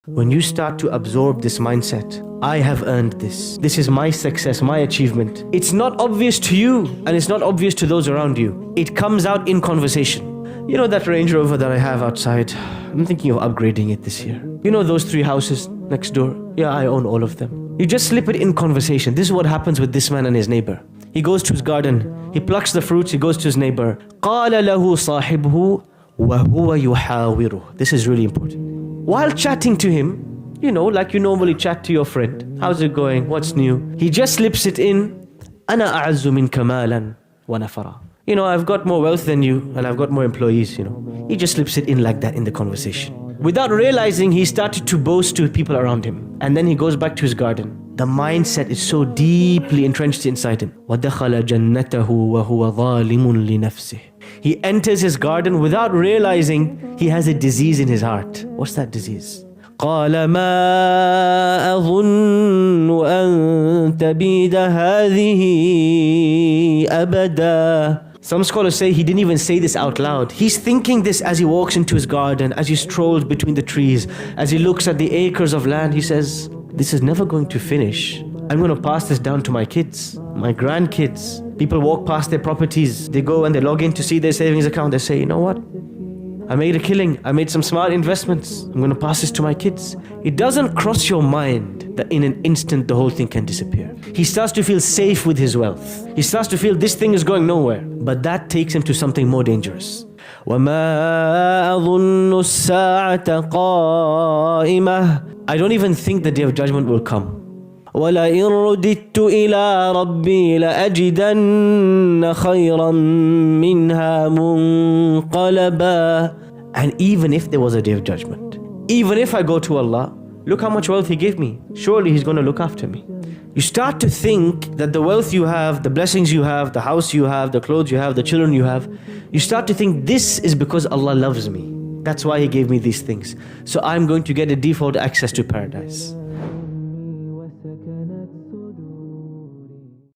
When you start to absorb this mindset, I have earned this. This is my success, my achievement. It's not obvious to you and it's not obvious to those around you. It comes out in conversation. You know that Range Rover that I have outside? I'm thinking of upgrading it this year. You know those 3 houses next door? Yeah, I own all of them. You just slip it in conversation. This is what happens with this man and his neighbor. He goes to his garden. He plucks the fruits. He goes to his neighbor. قَالَ لَهُ صَاحِبُهُ وَهُوَ يُحَاوِرُهُ. This is really important. While chatting to him, you know, like you normally chat to your friend. How's it going? What's new? He just slips it in. أَنَا أَعَزُّ مِنْكَ مَالًا وَنَفَرًا. You know, I've got more wealth than you and I've got more employees, you know. He just slips it in like that in the conversation. Without realizing, he started to boast to people around him. And then he goes back to his garden. The mindset is so deeply entrenched inside him. وَدَخَلَ جَنَّتَهُ وَهُوَ ظَالِمٌ لِنَفْسِهِ. He enters his garden without realizing he has a disease in his heart. What's that disease? قَالَ مَا أَظُنُّ أَن تَبِيدَ هَذِهِ أَبَدًا. Some scholars say he didn't even say this out loud. He's thinking this as he walks into his garden, as he strolls between the trees, as he looks at the acres of land. He says, this is never going to finish. I'm going to pass this down to my kids, my grandkids. People walk past their properties. They go and they log in to see their savings account. They say, you know what? I made a killing. I made some smart investments. I'm going to pass this to my kids. It doesn't cross your mind that in an instant the whole thing can disappear. He starts to feel safe with his wealth. He starts to feel this thing is going nowhere. But that takes him to something more dangerous. وَمَا أَظُنُّ السَّاعَةَ قَائِمَةً. I don't even think the day of judgment will come. وَلَئِن رُدِدتُّ إِلَىٰ رَبِّي لَأَجِدَنَّ خَيْرًا مِّنْهَا مُنْقَلَبًا. And even if there was a day of judgment, even if I go to Allah, look how much wealth He gave me. Surely He's going to look after me. You start to think that the wealth you have, the blessings you have, the house you have, the clothes you have, the children you have, you start to think this is because Allah loves me. That's why He gave me these things. So I'm going to get a default access to paradise.